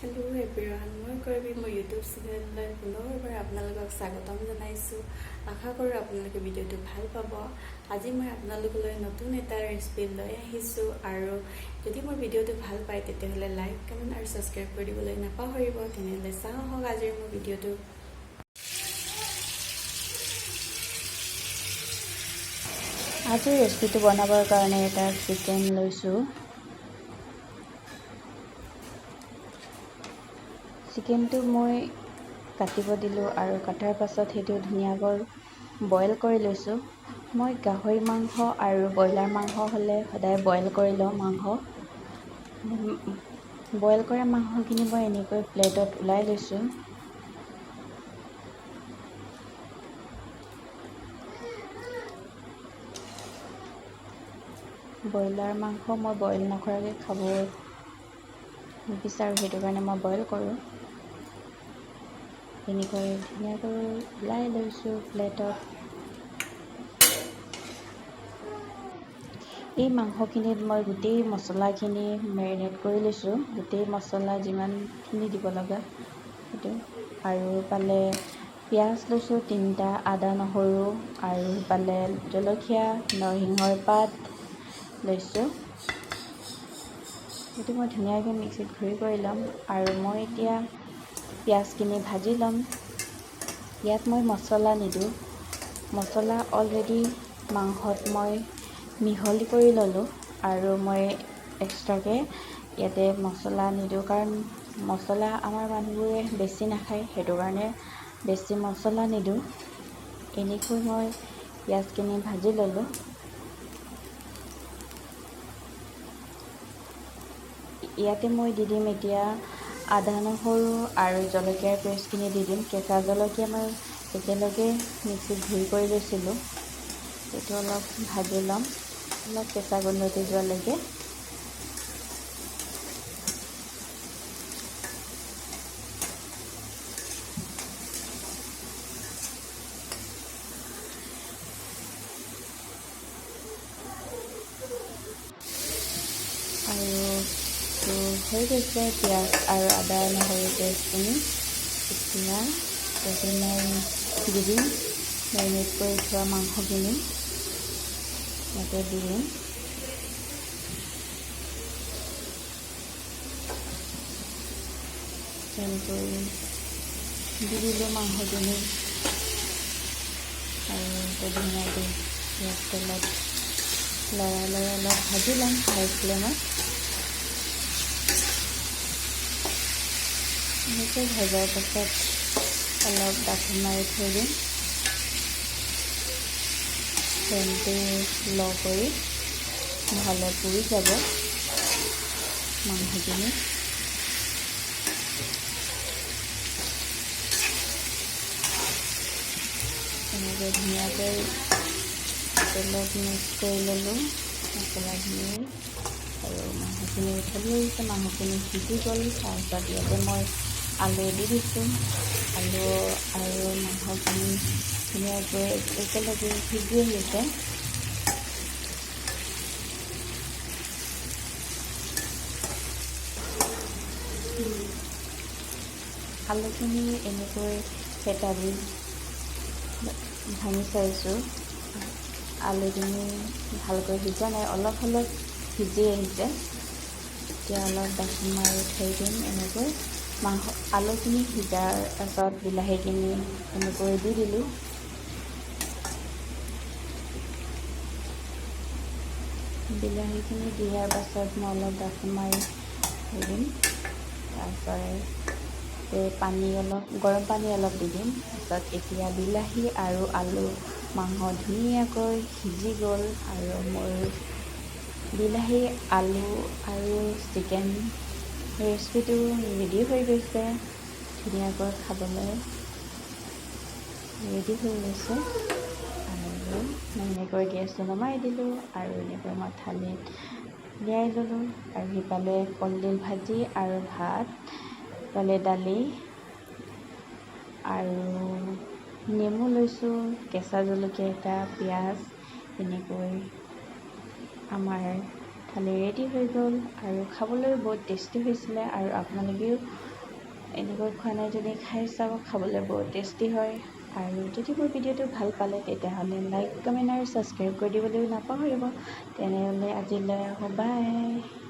Hello' everyone, মই কৰবী মোৰ YouTube চেনেললৈ পুনৰবাৰ আপোনালোকক স্বাগতম জনাইছোঁ। আশা কৰোঁ আপোনালোকে ভিডিঅ'টো ভাল পাব। আজি মই আপোনালোকলৈ নতুন এটা ৰেচিপি লৈ আহিছোঁ আৰু যদি মোৰ ভিডিঅ'টো ভাল পায় তেতিয়াহ'লে লাইক, কমেণ্ট আৰু ছাবস্ক্ৰাইব কৰি দিবলৈ নাপাহৰিব। তেনেহ'লে চাওঁ আহক আজিৰ মোৰ ভিডিঅ'টো। আজিৰ ৰেচিপিটো বনাবৰ কাৰণে এটা চিকেন লৈছোঁ। চিকেনটো মই কাটিব দিলোঁ আৰু কটাৰ পাছত সেইটো ধুনীয়াকৈ বইল কৰি লৈছোঁ। মই গাহৰি মাংস আৰু ব্ৰইলাৰ মাংস হ'লে সদায় বইল কৰি লওঁ মাংস। বইল কৰা মাংসখিনি মই এনেকৈ প্লেটত ওলাই লৈছোঁ। ব্ৰইলাৰ মাংস মই বইল নকৰাকৈ খাব নিবিচাৰোঁ, সেইটো কাৰণে মই বইল কৰোঁ। এনেকৈ ধুনীয়াকৈ ওলাই লৈছোঁ প্লেটত। এই মাংসখিনিত মই গোটেই মছলাখিনি মেৰিনেট কৰি লৈছোঁ, গোটেই মছলা যিমানখিনি দিব লগা সেইটো। আৰু ইফালে পিঁয়াজ লৈছোঁ 3টা, আদা নহৰু আৰু ইফালে জলকীয়া, নৰসিংহৰ পাত লৈছোঁ। সেইটো মই ধুনীয়াকৈ মিক্সিত ঘূৰি কৰি ল'ম আৰু মই এতিয়া পিঁয়াজখিনি ভাজি ল'ম। ইয়াত মই মছলা নিদিওঁ, মছলা অলৰেডি মাংসত মই মিহলি কৰি ল'লোঁ আৰু মই এক্সট্ৰাকৈ ইয়াতে মছলা নিদিওঁ, কাৰণ মছলা আমাৰ মানুহবোৰে বেছি নাখায়, সেইটো কাৰণে বেছি মছলা নিদিওঁ। এনেকৈ মই পিঁয়াজখিনি ভাজি ল'লোঁ। ইয়াতে মই দি দিম এতিয়া আদা নহৰু আৰু জলকীয়াৰ পেষ্টখিনি দি দিম। কেঁচা জলকীয়া মই একেলগে মিক্সিত ঘূৰি কৰি লৈছিলোঁ, সেইটো অলপ ভাজি ল'ম, অলপ কেঁচা গোন্ধটো যোৱালৈকে। আৰু হৈ গৈছে পিঁয়াজ আৰু আদা নহৰু পেষ্টখিনি। এতিয়া তাতে মই দি দিম মেৰিনেট কৰি থোৱা মাংসখিনি, ইয়াতে দি দিম। তেনেকৈ দি দিলোঁ মাংসখিনি আৰু ধুনীয়াকৈ পিঁয়াজ তেলত লৰাই অলপ ভাজি ল'ম হাই ফ্লেমত। এনেকৈ ভজাৰ পাছত অলপ ঢাকোন মাৰি থৈ দিম, ফ্লেমটো ল' কৰি, নহ'লে পুৰি যাব মাংসখিনি। এনেকৈ ধুনীয়াকৈ তেলত মিক্স কৰি ল'লোঁ মছলাখিনি আৰু মাংসখিনি উঠলি আহিছে, মাংসখিনি সিজি গ'ল। তাৰপিছত ইয়াতে মই আলু দি দিছোঁ, আলু আৰু মাংসখিনি ধুনীয়াকৈ একেলগে সিজি আহিছে। আলুখিনি এনেকৈ হেতা দি ভাঙি চাইছোঁ, আলুখিনি ভালকৈ সিজা নাই, অলপ সিজি আহিছে। এতিয়া অলপ ঢাকোন মাৰি থৈ দিম। এনেকৈ আলুখিনি সিজাৰ পাছত বিলাহীখিনি এনেকৈ দি দিলোঁ। বিলাহীখিনি দিয়াৰ পাছত মই অলপ ঢাকোন মাৰি থৈ দিম। তাৰপিছত গৰম পানী অলপ দি দিম। তাৰপিছত এতিয়া বিলাহী আৰু আলু মাংস ধুনীয়াকৈ সিজি গ'ল আৰু মোৰ বিলাহী, আলু আৰু চিকেন ৰেচিপিটো ৰেডি হৈ গৈছে। ধুনীয়াকৈ খাবলৈ ৰেডি হৈ গৈছে আৰু মই এনেকৈ গেছটো নমাই দিলোঁ আৰু এনেকৈ মই থালিত উলিয়াই ল'লোঁ। আৰু সিফালে কলডিল ভাজি আৰু ভাত, ইফালে দালি আৰু নেমু লৈছোঁ, কেঁচা জলকীয়া এটা, পিঁয়াজ, এনেকৈ আমাৰ থালি ৰেডি হৈ গ'ল আৰু খাবলৈ বহুত টেষ্টি হৈছিলে। আৰু আপোনালোকেও এনেকৈ খোৱা নাই যদি খাই চাব, খাবলৈ বহুত টেষ্টি হয়। আৰু যদি মোৰ ভিডিঅ'টো ভাল পালে তেতিয়াহ'লে লাইক, কমেণ্ট আৰু ছাবস্ক্ৰাইব কৰি দিবলৈও নাপাহৰিব। তেনেহ'লে আজিলৈ আহোঁ, বাই।